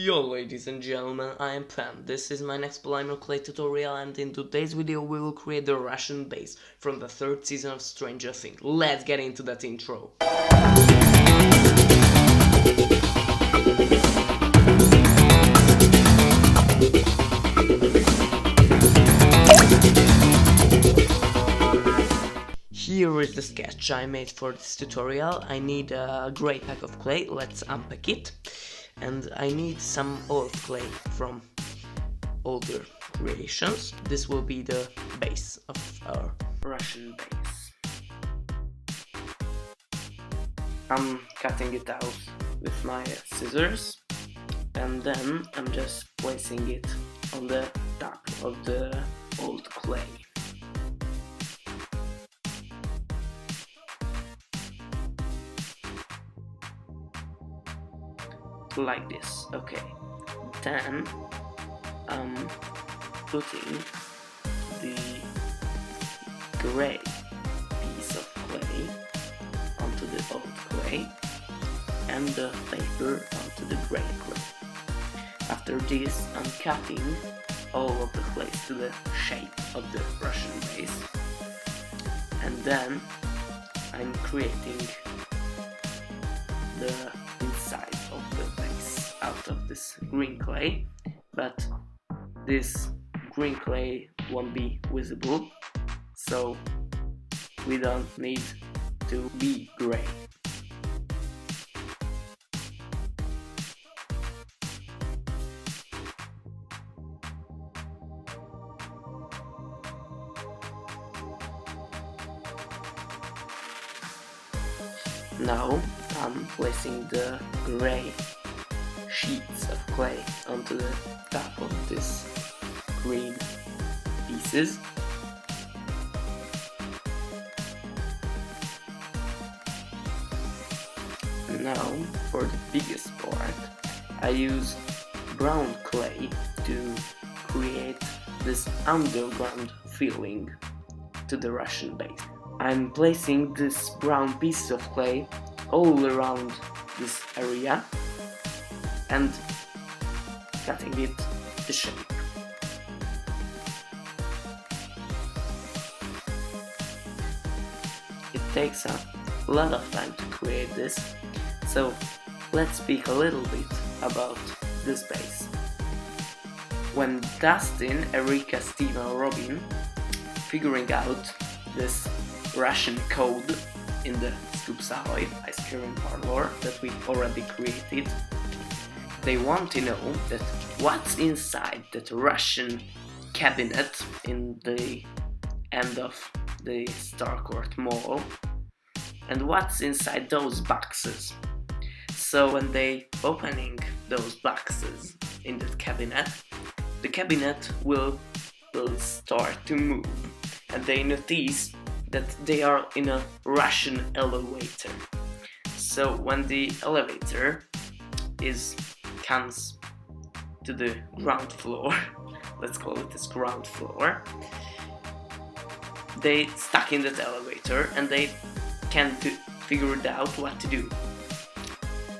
Yo ladies and gentlemen, I am Pam. This is my next polymer clay tutorial, and in today's video we will create the Russian base from the third season of Stranger Things. Let's get into that intro. Here is the sketch I made for this tutorial. I need a grey pack of clay. Let's unpack it. And I need some old clay from older creations. This will be the base of our Russian base. I'm cutting it out with my scissors, and then I'm just placing it on the top of the old clay. Like this, okay. Then I'm putting the gray piece of clay onto the old clay and the paper onto the gray clay. After this, I'm cutting all of the clays to the shape of the Russian base, and then I'm creating the inside of the base out of this green clay, but this green clay won't be visible, so we don't need to be gray. Now I'm placing the gray sheets of clay onto the top of this green pieces. Now for the biggest part, I use brown clay to create this underground feeling to the Russian base. I'm placing this brown piece of clay all around this area and cutting it to shape. It takes a lot of time to create this, so let's speak a little bit about this base. When Dustin, Erika, Steve and Robin figuring out this Russian code in the Scoop Savoy ice cream parlor that we already created, they want to know that what's inside that Russian cabinet in the end of the Starcourt Mall and what's inside those boxes. So when they opening those boxes in that cabinet, the cabinet will start to move, and they notice that they are in a Russian elevator. So when the elevator comes to the ground floor, let's call it this ground floor, they stuck in that elevator and they can't figure it out what to do.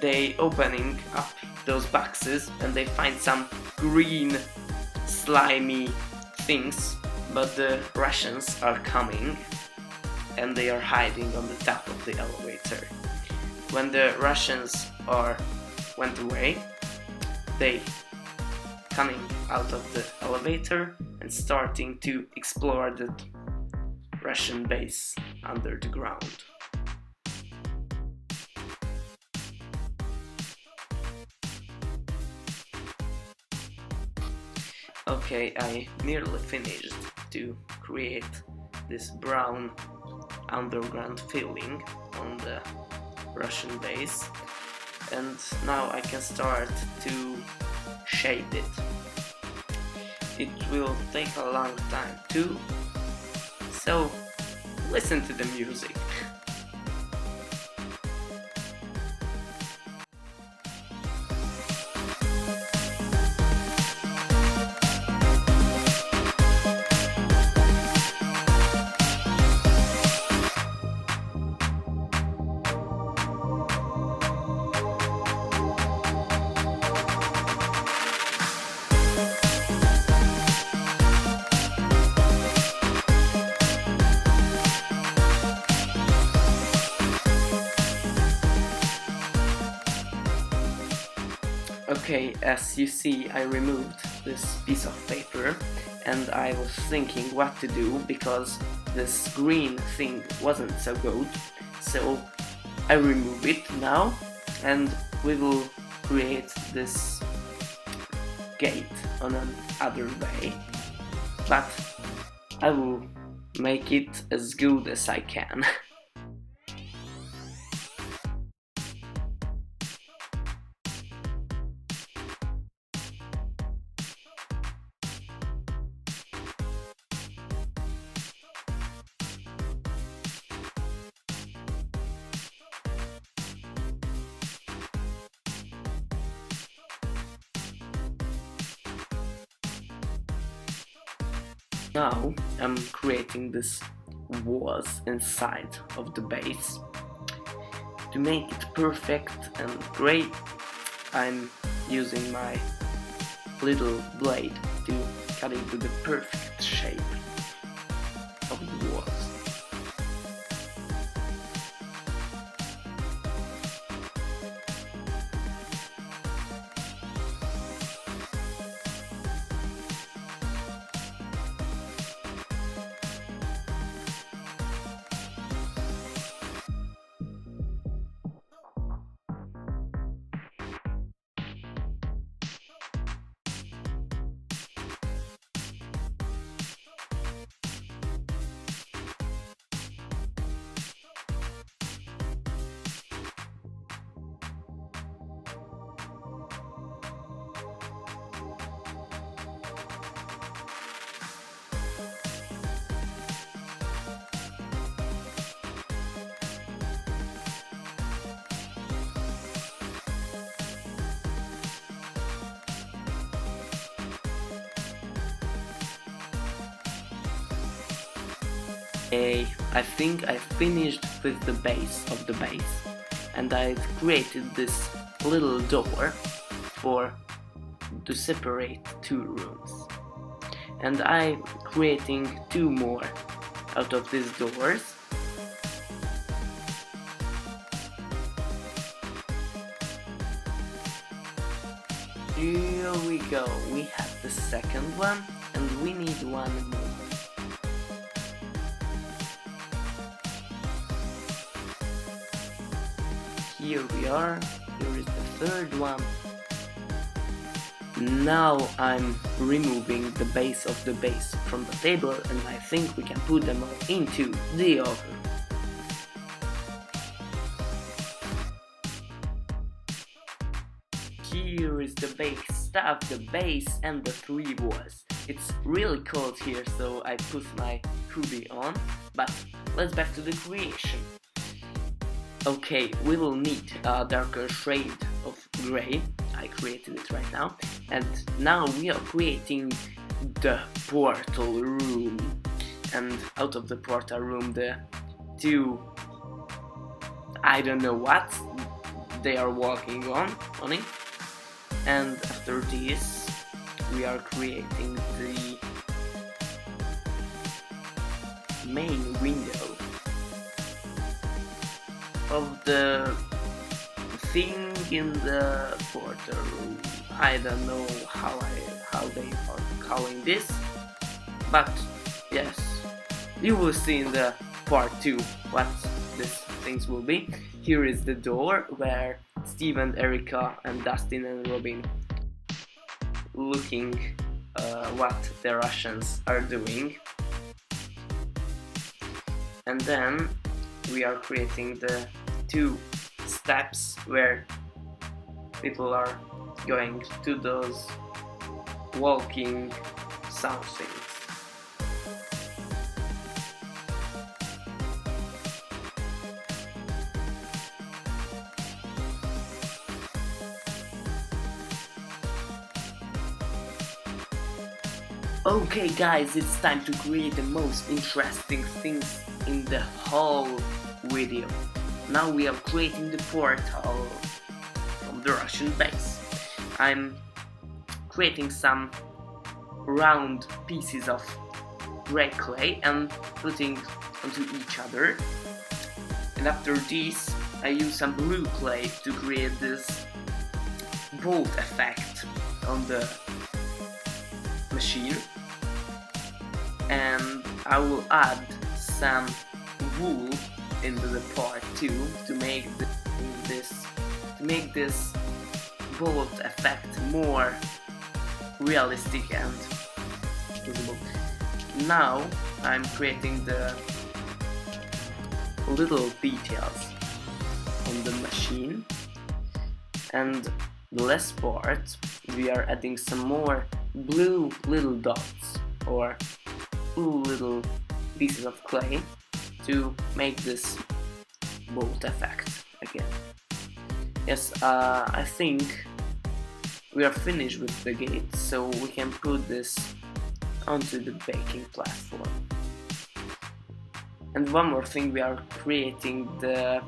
They opening up those boxes and they find some green slimy things, but the Russians are coming and they are hiding on the top of the elevator. When the Russians went away, they coming out of the elevator and starting to explore the Russian base under the ground. Okay, I nearly finished to create this brown underground feeling on the Russian base, and now I can start to shape it. It will take a long time too, so listen to the music. Okay, as you see, I removed this piece of paper and I was thinking what to do because this green thing wasn't so good. So I remove it now and we will create this gate on another way. But I will make it as good as I can. Now I'm creating this walls inside of the base. To make it perfect and great, I'm using my little blade to cut into the perfect shape of the walls. I think I finished with the base of the base and I created this little door to separate two rooms, and I'm creating two more out of these doors. Here we go, we have the second one and we need one more. Here we are, here is the third one. Now I'm removing the base of the base from the table and I think we can put them all into the oven. Here is the base stuff, the base and the three walls. It's really cold here, so I put my hoodie on, but let's back to the creation. Okay, we will need a darker shade of grey. I created it right now. And now we are creating the portal room. And out of the portal room, the two, I don't know what, they are walking on it. And after this, we are creating the main window of the thing in the portal room. I don't know how they are calling this, but yes, you will see in the part 2 what these things will be. Here is the door where Steve and Erica and Dustin and Robin looking what the Russians are doing, and then we are creating the two steps where people are going to those walking somethings. Okay guys, it's time to create the most interesting things in the whole video. Now we are creating the portal from the Russian base. I'm creating some round pieces of gray clay and putting onto each other. And after this, I use some blue clay to create this bolt effect on the machine, and I will add some wool into the part too to make this bolt effect more realistic and visible. Now I'm creating the little details on the machine, and the last part we are adding some more blue little dots or blue little pieces of clay to make this bolt effect again. Yes, I think we are finished with the gate, so we can put this onto the baking platform. And one more thing, we are creating the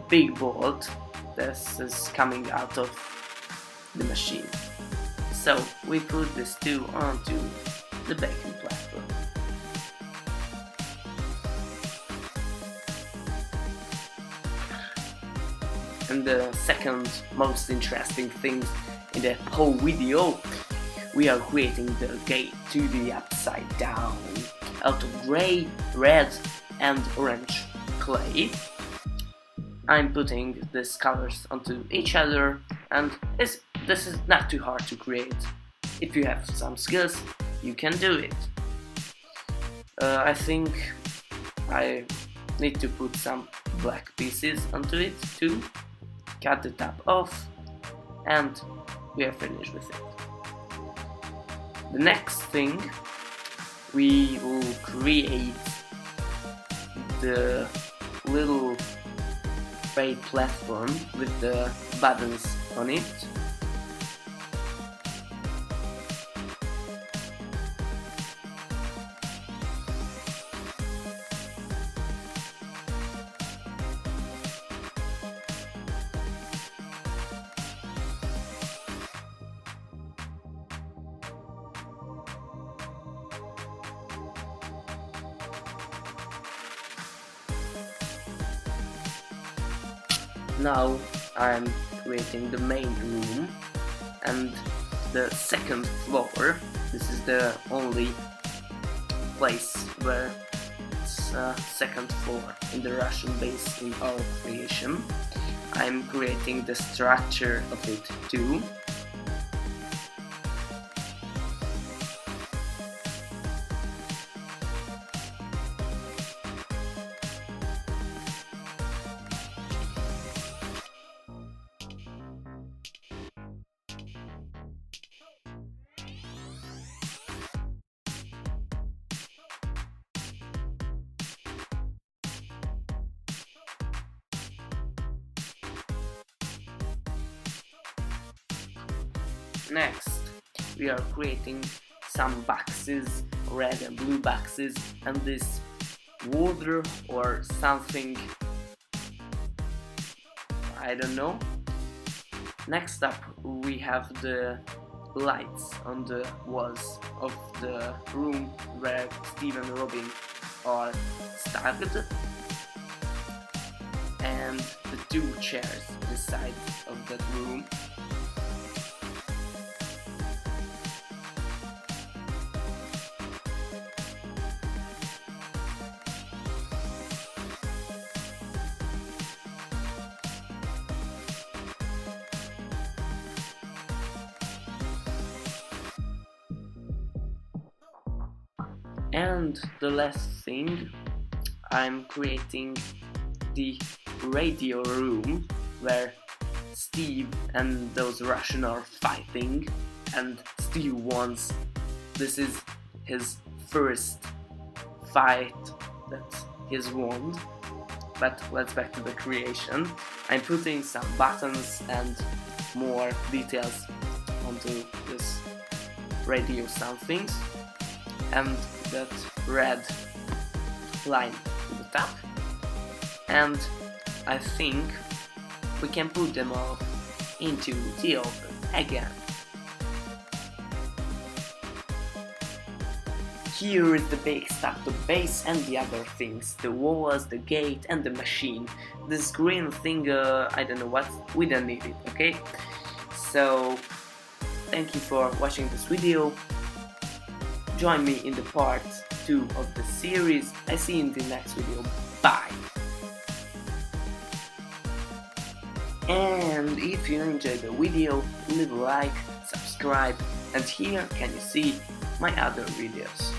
big bolt that is coming out of the machine. So we put this too onto the baking platform. And the second most interesting thing in the whole video, we are creating the gate to the upside down out of grey, red and orange clay. I'm putting these colors onto each other, and this is not too hard to create. If you have some skills, you can do it. I think I need to put some black pieces onto it too. Cut the top off, and we are finished with it. The next thing, we will create the little gray platform with the buttons on it. Now I'm creating the main room and the second floor. This is the only place where it's second floor in the Russian base in our creation. I'm creating the structure of it too. Next, we are creating some boxes, red and blue boxes, and this water or something, I don't know. Next up, we have the lights on the walls of the room where Steve and Robin are stuck, and the two chairs inside of that room. And the last thing, I'm creating the radio room where Steve and those Russians are fighting, and Steve wants. This is his first fight that he's won. But let's back to the creation. I'm putting some buttons and more details onto this radio somethings, and that red line to the top, and I think we can put them all into the oven again. Here is the big stuff, the base and the other things, the walls, the gate and the machine. This green thing, I don't know what, we don't need it, okay? So thank you for watching this video. Join me in the part 2 of the series. I see you in the next video. Bye! And if you enjoyed the video, leave a like, subscribe, and here can you see my other videos.